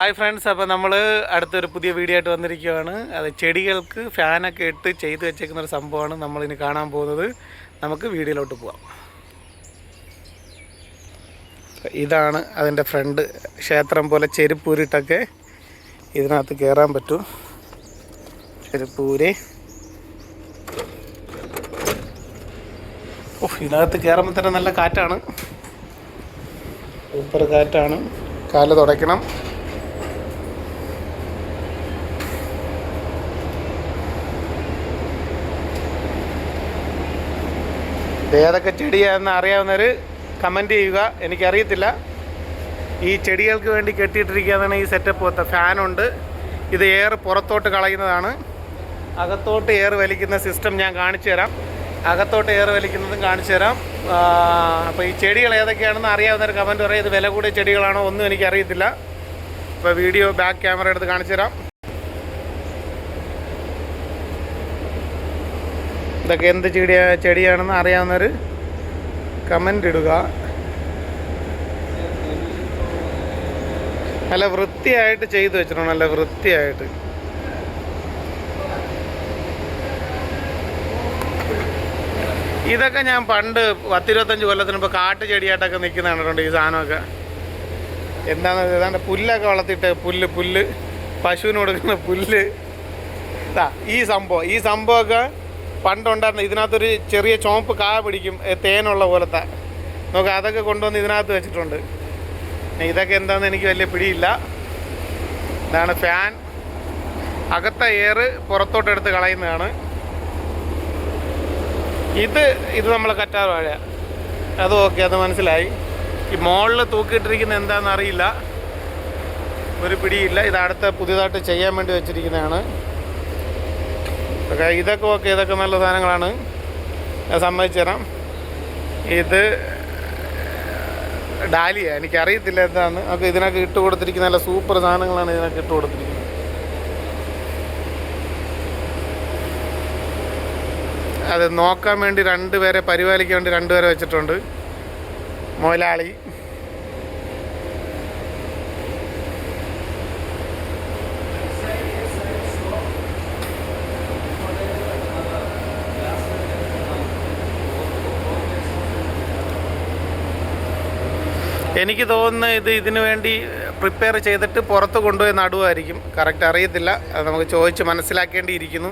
Hi friends, അപ്പോൾ നമ്മൾ അടുത്തൊരു പുതിയ വീഡിയോ ആയിട്ട് വന്നിരിക്കുകയാണ്. അത് ചെടികൾക്ക് ഫാനൊക്കെ ഇട്ട് ചെയ്ത് വെച്ചേക്കുന്നൊരു സംഭവമാണ് നമ്മളിനി കാണാൻ പോകുന്നത്. നമുക്ക് വീഡിയോയിലോട്ട് പോവാം. ഇതാണ് അതിൻ്റെ ഫ്രണ്ട്. ക്ഷേത്രം പോലെ ചെരുപ്പൂരിട്ടൊക്കെ ഇതിനകത്ത് കയറാൻ പറ്റും. ചെരുപ്പൂര് ഇതിനകത്ത് കയറുമ്പോൾ തന്നെ നല്ല കാറ്റാണ്, സൂപ്പർ കാറ്റാണ്. കാല് തുടയ്ക്കണം. ഏതൊക്കെ ചെടിയാണെന്ന് അറിയാവുന്നവർ കമൻറ്റ് ചെയ്യുക. എനിക്കറിയത്തില്ല. ഈ ചെടികൾക്ക് വേണ്ടി കെട്ടിയിട്ടിരിക്കുകയാണ് ഈ സെറ്റപ്പ് പോലത്തെ ഫാനുണ്ട്. ഇത് എയർ പുറത്തോട്ട് കളയുന്നതാണ്. അകത്തോട്ട് എയർ വലിക്കുന്ന സിസ്റ്റം ഞാൻ കാണിച്ചു തരാം. അകത്തോട്ട് എയർ വലിക്കുന്നതും കാണിച്ചു തരാം. അപ്പോൾ ഈ ചെടികൾ ഏതൊക്കെയാണെന്ന് അറിയാവുന്നവർ കമൻറ്റ് പറയും. ഇത് വില കൂടിയ ചെടികളാണോ ഒന്നും എനിക്കറിയത്തില്ല. ഇപ്പോൾ വീഡിയോ ബാക്ക് ക്യാമറ എടുത്ത് കാണിച്ചു തരാം. ഇതൊക്കെ എന്ത് ചെടിയാണെന്ന് അറിയാവുന്നവർ കമൻ്റ് ഇടുക. നല്ല വൃത്തിയായിട്ട് ചെയ്തു വെച്ചിട്ടുണ്ട്, നല്ല വൃത്തിയായിട്ട്. ഇതൊക്കെ ഞാൻ പണ്ട് 10-25 കൊല്ലത്തിന് മുമ്പ് കാട്ടു ചെടിയായിട്ടൊക്കെ നിൽക്കുന്ന കണ്ടിട്ടുണ്ട്. ഈ സാധനമൊക്കെ എന്താണെന്ന് ഏതാണ്ട് പുല്ലൊക്കെ വളർത്തിയിട്ട് പുല്ല് പശുവിന് കൊടുക്കുന്ന പുല്ല്. ഈ സംഭവമൊക്കെ പണ്ടുണ്ടായിരുന്നു. ഇതിനകത്തൊരു ചെറിയ ചുവപ്പ് കാ പിടിക്കും, തേനുള്ള പോലത്തെ. നോക്കുക, അതൊക്കെ കൊണ്ടുവന്ന് ഇതിനകത്ത് വെച്ചിട്ടുണ്ട്. ഇതൊക്കെ എന്താണെന്ന് എനിക്ക് വലിയ പിടിയില്ല. ഇതാണ് ഫാൻ. അകത്തെ എയർ പുറത്തോട്ടെടുത്ത് കളയുന്നതാണ്. ഇത് നമ്മളെ കറ്റാർ വാഴ. അത് ഓക്കെ, അത് മനസ്സിലായി. ഈ മുകളിൽ തൂക്കിയിട്ടിരിക്കുന്ന എന്താണെന്ന് അറിയില്ല, ഒരു പിടിയില്ല. ഇത് അടുത്ത പുതിയതായിട്ട് ചെയ്യാൻ വേണ്ടി വെച്ചിരിക്കുന്നതാണ്. ഇതൊക്കെ ഓക്കെ, ഇതൊക്കെ നല്ല സാധനങ്ങളാണ്, ഞാൻ സമ്മതിച്ചു തരാം. ഇത് ഡാലിയ, എനിക്കറിയത്തില്ല എന്താണെന്ന്. ഒക്കെ ഇതിനൊക്കെ ഇട്ട് കൊടുത്തിരിക്കുന്ന നല്ല സൂപ്പർ സാധനങ്ങളാണ് ഇതിനൊക്കെ ഇട്ട് കൊടുത്തിരിക്കുന്നത്. അത് നോക്കാൻ വേണ്ടി പരിപാലിക്കാൻ വേണ്ടി 2 പേരെ വെച്ചിട്ടുണ്ട്. മുതലാളി. എനിക്ക് തോന്നുന്നു ഇതിനു വേണ്ടി പ്രിപ്പയർ ചെയ്തിട്ട് പുറത്ത് കൊണ്ടുപോയി നടുവായിരിക്കും. കറക്റ്റ് അറിയത്തില്ല, അത് നമുക്ക് ചോദിച്ച് മനസ്സിലാക്കേണ്ടിയിരിക്കുന്നു.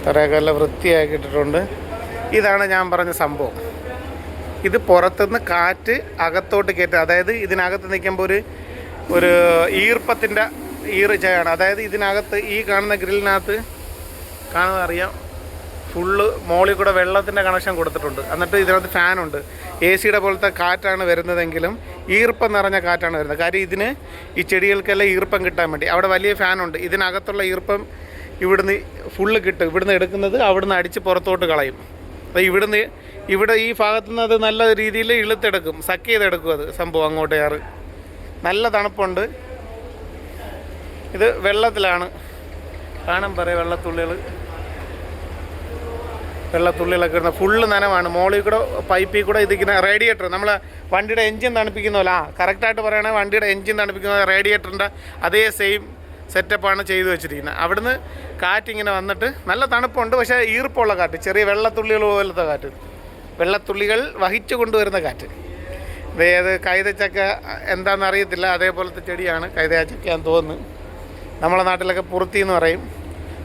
തറയൊക്കെ നല്ല വൃത്തിയാക്കിയിട്ടുണ്ട്. ഇതാണ് ഞാൻ പറഞ്ഞ സംഭവം. ഇത് പുറത്തുനിന്ന് കാറ്റ് അകത്തോട്ട് കയറ്റുക. അതായത് ഇതിനകത്ത് നിൽക്കുമ്പോൾ ഒരു ഈർപ്പത്തിൻ്റെ ചെയ്യാണ്. അതായത് ഇതിനകത്ത് ഈ കാണുന്ന ഗ്രില്ലിനകത്ത് കാണുന്നത് അറിയാം, ഫുള്ള് മോളിൽ കൂടെ വെള്ളത്തിൻ്റെ കണക്ഷൻ കൊടുത്തിട്ടുണ്ട്. എന്നിട്ട് ഇതിനകത്ത് ഫാനുണ്ട്. AC-യുടെ പോലത്തെ കാറ്റാണ് വരുന്നതെങ്കിലും ഈർപ്പം നിറഞ്ഞ കാറ്റാണ് വരുന്നത്. കാര്യം ഇതിന് ഈ ചെടികൾക്കെല്ലാം ഈർപ്പം കിട്ടാൻ വേണ്ടി അവിടെ വലിയ ഫാനുണ്ട്. ഇതിനകത്തുള്ള ഈർപ്പം ഇവിടുന്ന് ഫുള്ള് കിട്ടും. ഇവിടുന്ന് എടുക്കുന്നത് അവിടുന്ന് അടിച്ച് പുറത്തോട്ട് കളയും. അപ്പോൾ ഇവിടെ ഈ ഭാഗത്തുനിന്ന് അത് നല്ല രീതിയിൽ ഇളുത്തെടുക്കും, സക്ക് ചെയ്തെടുക്കും അത് സംഭവം അങ്ങോട്ട് കയറ്. നല്ല തണുപ്പുണ്ട്. ഇത് വെള്ളത്തിലാണ്, കാണാൻ പറയാം. വെള്ളത്തുള്ളികളൊക്കെ ഇടുന്ന ഫുള്ള് നനവാണ്. മോളിൽ കൂടെ പൈപ്പിൽ കൂടെ ഇതിങ്ങനെ റേഡിയേറ്റർ, നമ്മളെ വണ്ടിയുടെ എൻജിൻ തണുപ്പിക്കുന്ന പോലെ, കറക്റ്റായിട്ട് പറയുകയാണെങ്കിൽ വണ്ടിയുടെ എൻജിൻ തണുപ്പിക്കുന്ന റേഡിയേറ്ററിൻ്റെ അതേ സെയിം സെറ്റപ്പാണ് ചെയ്തു വെച്ചിരിക്കുന്നത്. അവിടുന്ന് കാറ്റിങ്ങനെ വന്നിട്ട് നല്ല തണുപ്പുണ്ട്. പക്ഷേ ഈർപ്പമുള്ള കാറ്റ്, ചെറിയ വെള്ളത്തുള്ളികൾ പോലത്തെ കാറ്റ്, വെള്ളത്തുള്ളികൾ വഹിച്ചു കൊണ്ടുവരുന്ന കാറ്റ്. ഇത് കൈതച്ചക്ക എന്താണെന്ന് അറിയത്തില്ല, അതേപോലത്തെ ചെടിയാണ്. കൈതച്ചക്കയാന്ന് തോന്നുന്നു. നമ്മളെ നാട്ടിലൊക്കെ പുറത്തി എന്ന് പറയും.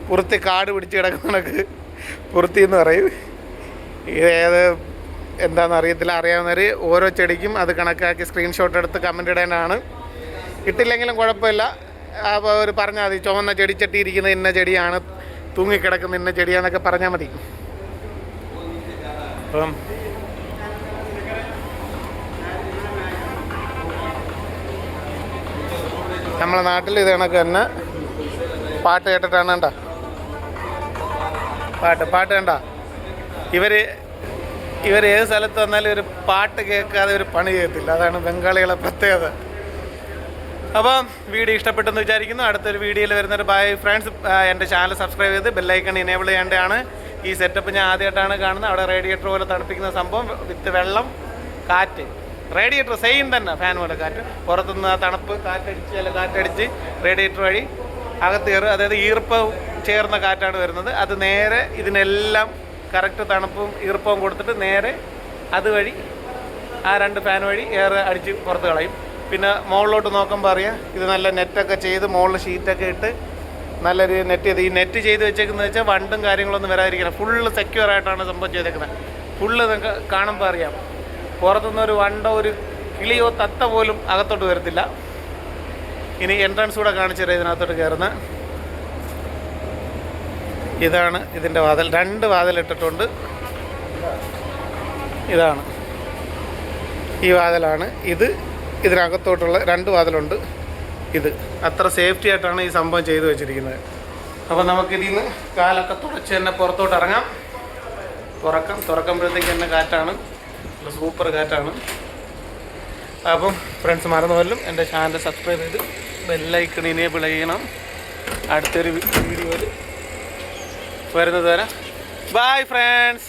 പുറത്തി കാട് പിടിച്ച് കിടക്കുന്നതൊക്കെ പുറത്തി എന്ന് പറയും. ഏത് എന്താണെന്ന് അറിയത്തില്ല. അറിയാവുന്നവർ ഓരോ ചെടിക്കും അത് കണക്കാക്കി സ്ക്രീൻഷോട്ട് എടുത്ത് കമൻ്റ് ഇടാനാണ്. ഇട്ടില്ലെങ്കിലും കുഴപ്പമില്ല. അപ്പോൾ അവർ പറഞ്ഞാൽ മതി, ചുവന്ന ചെടിച്ചട്ടി ഇരിക്കുന്ന ഇന്ന ചെടിയാണ്, തൂങ്ങിക്കിടക്കുന്ന ഇന്ന ചെടിയാണെന്നൊക്കെ പറഞ്ഞാൽ മതി. അപ്പം നമ്മളെ നാട്ടിൽ ഇത് കണക്ക് തന്നെ പാട്ട് കേട്ടിട്ടാണ് കണ്ട പാട്ട് കണ്ട. ഇവർ ഏത് സ്ഥലത്ത് വന്നാലും ഒരു പാട്ട് കേൾക്കാതെ ഒരു പണി ചെയ്യത്തില്ല. അതാണ് ബംഗാളികളെ പ്രത്യേകത. അപ്പം വീഡിയോ ഇഷ്ടപ്പെട്ടെന്ന് വിചാരിക്കുന്നു. അടുത്തൊരു വീഡിയോയിൽ വരുന്നൊരു ബൈ ഫ്രണ്ട്സ്. എൻ്റെ ചാനൽ സബ്സ്ക്രൈബ് ചെയ്ത് ബെല്ലൈക്കൺ എനേബിൾ ചെയ്യേണ്ടതാണ്. ഈ സെറ്റപ്പ് ഞാൻ ആദ്യമായിട്ടാണ് കാണുന്നത്. അവിടെ റേഡിയേറ്റർ പോലെ തണുപ്പിക്കുന്ന സംഭവം വിത്ത് വെള്ളം, കാറ്റ്. റേഡിയേറ്റർ സെയിം തന്നെ, ഫാൻ പോലെ കാറ്റ്. പുറത്തുനിന്ന് ആ തണുപ്പ് കാറ്റടിച്ച് റേഡിയേറ്റർ വഴി അകത്ത് കയറും. അതായത് ഈർപ്പം ചേർന്ന കാറ്റാണ് വരുന്നത്. അത് നേരെ ഇതിനെല്ലാം കറക്റ്റ് തണുപ്പും ഈർപ്പവും കൊടുത്തിട്ട് നേരെ അതുവഴി ആ 2 ഫാൻ വഴി എയർ അടിച്ച് പുറത്ത് കളയും. പിന്നെ മുകളിലോട്ട് നോക്കുമ്പോൾ അറിയാം, ഇത് നല്ല നെറ്റൊക്കെ ചെയ്ത് മുകളിൽ ഷീറ്റൊക്കെ ഇട്ട് നല്ലൊരു നെറ്റ് ചെയ്ത്, ഈ നെറ്റ് ചെയ്ത് വെച്ചേക്കുന്നത് വെച്ചാൽ വണ്ടും കാര്യങ്ങളൊന്നും വരാതിരിക്കണം. ഫുള്ള് സെക്യൂർ ആയിട്ടാണ് സംഭവം ചെയ്തേക്കുന്നത്. ഫുള്ള് നിങ്ങൾക്ക് കാണുമ്പോൾ അറിയാം, പുറത്തുനിന്നൊരു വണ്ടോ ഒരു കിളിയോ തത്ത പോലും അകത്തോട്ട് വരത്തില്ല. ഇനി എൻട്രൻസ് കൂടെ കാണിച്ചു തരാം. ഇതിനകത്തോട്ട് കയറുന്ന ഇതാണ് ഇതിൻ്റെ വാതിൽ. 2 വാതിലിട്ടിട്ടുണ്ട്. ഇതാണ് ഈ വാതിലാണ്. ഇതിനകത്തോട്ടുള്ള 2 വാതിലുണ്ട്. ഇത് അത്ര സേഫ്റ്റി ആയിട്ടാണ് ഈ സംഭവം ചെയ്തു വെച്ചിരിക്കുന്നത്. അപ്പോൾ നമുക്കിതിൽ നിന്ന് കാലൊക്കെ തുടച്ച് തന്നെ പുറത്തോട്ട് ഇറങ്ങാം. തുറക്കുമ്പോഴത്തേക്ക് തന്നെ കാറ്റാണ്, സൂപ്പർ കാറ്റാണ്. അപ്പം ഫ്രണ്ട്സ് മറന്നുപോലും എൻ്റെ ചാനൽ സബ്സ്ക്രൈബ് ചെയ്ത് ബെല്ലൈക്കൺ എനേബിൾ ചെയ്യണം. അടുത്തൊരു വീഡിയോയിൽ വരുന്നത് വരെ ബൈ ഫ്രണ്ട്സ്.